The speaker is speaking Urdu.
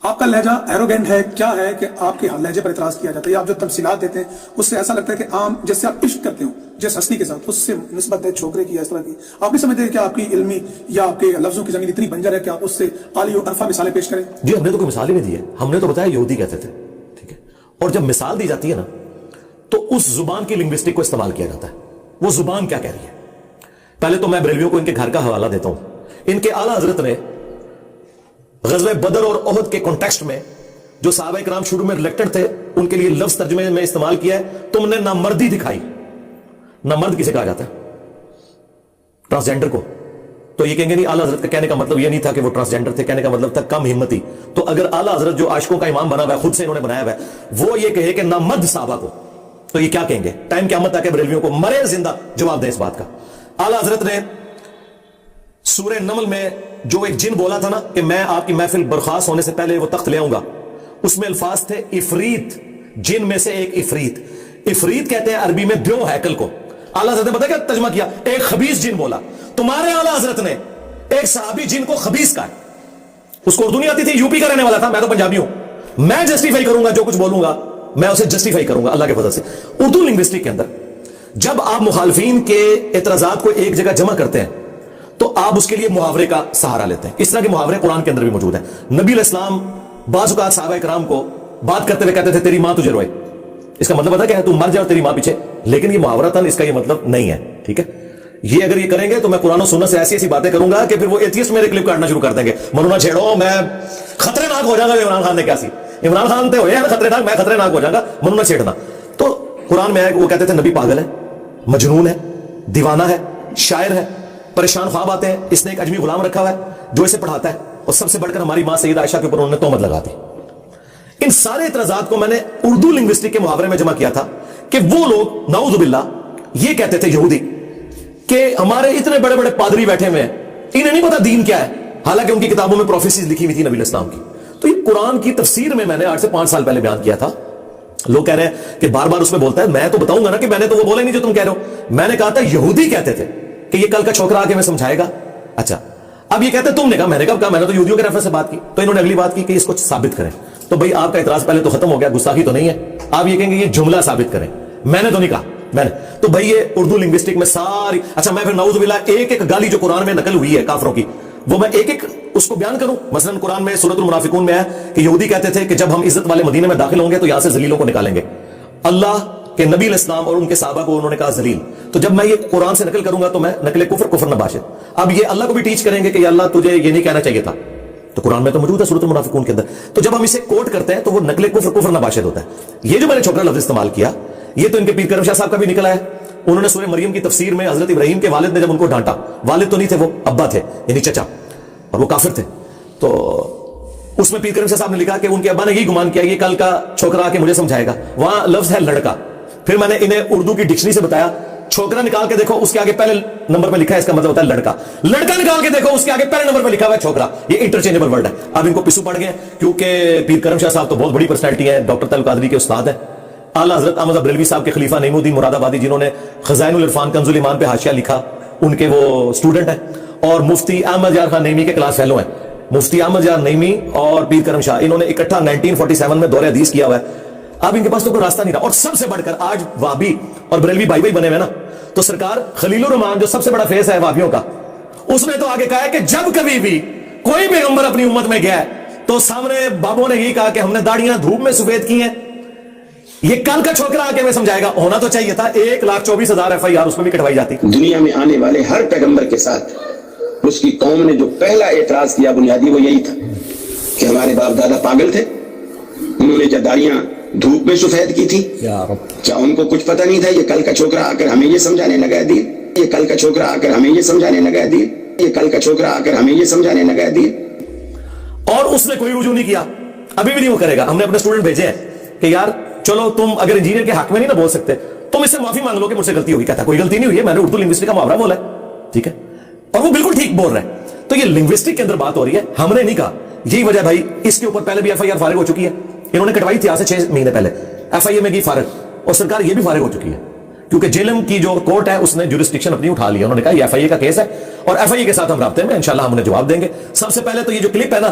آپ کا لہجہ ایروگینٹ ہے کیا ہے کہ آپ کے لہجے پر اعتراض کیا جاتا ہے، یا آپ جو تمثیلات دیتے ہیں اس سے ایسا لگتا ہے کہ عام جیسے آپ عشق کرتے ہو جس ہستی کے ساتھ، اس سے نسبت ہے چھوکرے کی یا اس طرح کی؟ آپ نہیں سمجھتے کہ آپ کی علمی یا آپ کے لفظوں کی زمین اتنی بنجر ہے کہ آپ اس سے عالی و عرفہ مثالیں پیش کریں؟ جی ہم نے تو کوئی مثال ہی نہیں دی ہے، ہم نے تو بتایا یہودی کہتے تھے، ٹھیک ہے؟ اور جب مثال دی جاتی ہے نا تو اس زبان کی لنگوسٹک کو استعمال کیا جاتا ہے، وہ زبان کیا کہہ رہی ہے۔ پہلے تو میں بریلویوں کو ان کے گھر کا حوالہ دیتا ہوں۔ ان کے اعلیٰ حضرت نے غزوہ بدر اور احد کے کانٹیکسٹ میں جو صحابہ کرام شروع میں ریلیکٹڈ تھے ان کے لیے لفظ ترجمے میں استعمال کیا ہے، تم نے نامردی دکھائی۔ نامرد کسے کہا جاتا ہے؟ ٹرانسجینڈر کو۔ تو یہ کہیں گے نہیں اعلیٰ حضرت کا کہنے کا مطلب یہ نہیں تھا کہ وہ ٹرانسجینڈر تھے، کہنے کا مطلب تھا کم ہمتی۔ تو اگر اعلیٰ حضرت جو عاشقوں کا امام بنا ہوا ہے، خود سے انہوں نے بنایا ہوا ہے، وہ یہ کہے کہ نامرد صحابہ کو، تو یہ کیا کہیں گے؟ ٹائم قیامت تک بریلویوں کو مرے زندہ جواب دیں اس بات کا۔ اعلیٰ حضرت نے سورہ نمل میں جو ایک جن بولا تھا نا کہ میں آپ کی محفل برخاست ہونے سے پہلے وہ تخت لے آؤں گا، اس میں الفاظ تھے افریت، جن میں سے ایک افریت۔ افریت کہتے ہیں عربی میں دیو ہیکل کو۔ اعلیٰ حضرت نے پتہ کیا ترجمہ کیا؟ ایک خبیث جن بولا۔ تمہارے اعلیٰ حضرت نے ایک صحابی جن کو خبیث کہا ہے، اس کو اردو نہیں آتی تھی، یو پی کا رہنے والا تھا، میں تو پنجابی ہوں، میں جسٹیفائی کروں گا جو کچھ بولوں گا، میں اسے جسٹیفائی کروں گا اللہ کے فضل سے۔ اردو لنگوسٹک کے اندر جب آپ مخالفین کے اعتراضات کو ایک جگہ جمع کرتے ہیں تو آپ اس کے لیے محاورے کا سہارا لیتے ہیں۔ اس طرح کے محاورے قرآن کے اندر بھی موجود ہیں۔ نبی علیہ السلام بعض اوقات صحابہ کرام کو بات کرتے ہوئے کہتے تھے تیری ماں تجھے روئے، اس کا مطلب پتہ کیا ہے؟ تم مر جاؤ تیری ماں پیچھے، لیکن یہ محاورہ تھا، اس کا یہ مطلب نہیں ہے، ٹھیک ہے؟ یہ اگر یہ کریں گے تو میں قرآن و سنت سے ایسی ایسی باتیں کروں گا کہ پھر وہ ایتھیسٹ میرے کلپ کاٹنا شروع کر دیں گے، منو نہ چھیڑو، میں خطرے ناک ہو جاؤں گا۔ عمران خان نے کیا سی؟ عمران خان تے ہوئے ہیں خطرے ناک، میں خطرے ناک ہو جاؤں گا، منو نہ چھیڑنا۔ تو قرآن میں ہے کہ وہ کہتے تھے نبی پاگل ہے، مجنون ہے، دیوانہ ہے، شاعر ہے، پریشان خواب آتے ہیں، اس نے ایک اجمی غلام رکھا ہوا ہے جو اسے پڑھاتا ہے، اور سب سے بڑھ کر ہماری ماں سیدہ عائشہ کے اوپر انہوں نے تہمت لگا دی۔ ان سارے اعتراضات کو میں نے اردو لنگوسٹک کے محاورے میں جمع کیا تھا کہ وہ لوگ نعوذ باللہ یہ کہتے تھے یہودی کہ ہمارے اتنے بڑے بڑے پادری بیٹھے ہوئے ہیں، انہیں نہیں پتا دین کیا ہے، حالانکہ ان کی کتابوں میں پروفیسیز لکھی ہوئی تھی نبی علیہ السلام کی۔ تو یہ قرآن کی تفسیر میں نے 8 سے 5 سال پہلے بیان کیا تھا۔ لوگ کہہ رہے ہیں کہ بار بار اس میں بولتا ہے، میں تو بتاؤں گا نا کہ میں نے تو وہ بولا ہی نہیں جو تم کہہ رہے ہو۔ میں نے کہا تھا یہودی کہتے تھے کہ یہ کل کا چھوکرا آ کے میں سمجھائے گا۔ اچھا اب یہ کہتے تم نے کہا، میں نے کہا میں نے تو یہودیوں کے ریفرنس سے بات کی، تو انہوں نے اگلی بات کی کہ اس کو ثابت کریں۔ تو بھائی آپ کا اعتراض پہلے تو ختم ہو گیا، گستاخی تو نہیں ہے، آپ یہ کہیں گے یہ جملہ ثابت کریں، میں نے تو نہیں کہا، میں نے تو بھائی یہ اردو لنگوسٹک میں ساری۔ اچھا میں پھر نعوذ باللہ ایک ایک گالی جو قرآن میں نقل ہوئی ہے کافروں کی، وہ میں ایک ایک اس کو بیان کروں۔ مثلا قرآن میں سورۃ المنافقون میں ہے کہ یہودی کہتے تھے کہ جب ہم عزت والے مدینے میں داخل ہوں گے تو یہاں سے ذلیلوں کو نکالیں گے۔ اللہ کے نبی علیہ السلام اور ان کے صحابہ کو انہوں نے کہا ذلیل۔ تو جب میں یہ قرآن سے نقل کروں گا تو میں نقل کفر نباشد۔ اب یہ اللہ کو بھی ٹیچ کریں گے کہ یا اللہ تجھے یہ نہیں کہنا چاہیے تھا، تو قرآن میں تو موجود ہے سورۃ المنافقون کے اندر۔ تو جب ہم اسے کوٹ کرتے ہیں تو وہ نقل کفر نباشد ہوتا ہے۔ یہ جو میں نے چھوکرا لفظ استعمال کیا، یہ تو ان کے پیر کرم شاہ صاحب کا بھی نکلا ہے۔ انہوں نے سورہ مریم کی تفسیر میں حضرت ابراہیم کے والد نے جب ان کو ڈانٹا، والد تو نہیں تھے وہ ابا تھے یعنی چچا، اور وہ کافر تھے، تو اس میں پیر کرم شاہ صاحب نے لکھا کہ ان کے ابا نے یہی گمان کیا یہ کل کا چھوکرا آ کے مجھے سمجھائے گا۔ وہاں لفظ ہے لڑکا۔ پھر میں نے انہیں اردو کی ڈکشنری سے بتایا چھوکرا نکال کے دیکھو اس کے آگے پہلے نمبر پہ لکھا ہے اس کا مطلب ہوتا ہے لڑکا، لڑکا نکال کے دیکھو اس کے آگے پہلے نمبر پہ لکھا ہوا ہے چھوکرا، یہ انٹرچینجبل ورڈ ہے۔ اب ان کو پسو پڑ گئے کیونکہ پیر کرم شاہ صاحب تو بہت بڑی پرسنالٹی ہے، ڈاکٹر طارق قادری کے استاد ہیں، اعلیٰ حضرت احمد بریلوی صاحب کے خلیفہ نعیم الدین مراد آبادی جنہوں نے خزائن العرفان کنز الایمان پہ حاشیہ لکھا، ان کے وہ اسٹوڈنٹ ہیں، اور مفتی احمد یار خان نعیمی کے کلاس فیلو ہیں۔ مفتی احمد یار نعیمی اور پیر کرم شاہ انہوں نے اکٹھا 1947 میں دور حدیث کیا ہوا ہے۔ اب ان کے پاس تو کوئی راستہ نہیں رہا، اور سب سے بڑھ کر آج وہابی اور بریلوی بھائی بھائی بنے ہوئے نا، تو سرکار خلیل الرحمان جو سب سے بڑا فیس ہے وہابیوں کا، اس نے تو آگے کہا ہے کہ جب کبھی بھی کوئی پیغمبر اپنی امت میں گیا ہے تو سامنے بابوں نے یہی کہا کہ ہم نے داڑیاں دھوپ میں سفید کی ہیں، یہ کل کا چھوکرا آ کے میں سمجھائے گا۔ ہونا تو چاہیے تھا 1,24,000 FIR اس میں بھی کٹوائی جاتی۔ دنیا میں آنے والے ہر پیغمبر کے ساتھ اس کی قوم نے جو پہلا اعتراض کیا بنیادی وہ یہی تھا کہ ہمارے باپ دادا پاگل تھے، انہوں نے جب داڑیاں دھوپ میں سفید کی تھی، کیا ان کو کچھ پتہ نہیں تھا یہ کل کا چھوکرا آ کر ہمیں یہ سمجھانے لگا دی، یہ کل کا چھوکرا آ کر ہمیں یہ سمجھانے لگا دی، یہ کل کا چھوکرا آ کر ہمیں یہ سمجھانے لگا دی۔ اور اس نے کوئی رجوع نہیں کیا، ابھی بھی نہیں وہ کرے گا۔ ہم نے اپنے اسٹوڈنٹ بھیجے ہیں کہ یار چلو تم اگر انجینئر کے حق میں نہیں نہ بول سکتے، تم اس سے معافی مانگ لو کہ مجھ سے غلطی ہوگی۔ کہتا کوئی غلطی نہیں ہوئی ہے، میں نے اردو لنگوسٹک کا محاورہ بولا ہے، ٹھیک ہے، اور وہ بالکل ٹھیک بول رہے ہیں۔ تو یہ لنگوسٹک کے اندر بات ہو رہی ہے، ہم نے نہیں کہا۔ یہی وجہ بھائی اس کے اوپر پہلے بھی FIR فارغ ہو چکی ہے، انہوں نے کٹوائی تھی آج سے 6 مہینے پہلے، FIA میں گئی فارغ، اور سرکار یہ بھی فارغ ہو چکی ہے کیونکہ جیلم کی جو کورٹ ہے اس نے جورسڈکشن اپنی اٹھا لیا۔ انہوں نے کہا یہ FIA کا کیس ہے اور FIA کے ساتھ ہم رابطے میں، انشاءاللہ ہم انہیں جواب دیں گے۔ سب سے پہلے تو یہ جو کلپ ہے نا،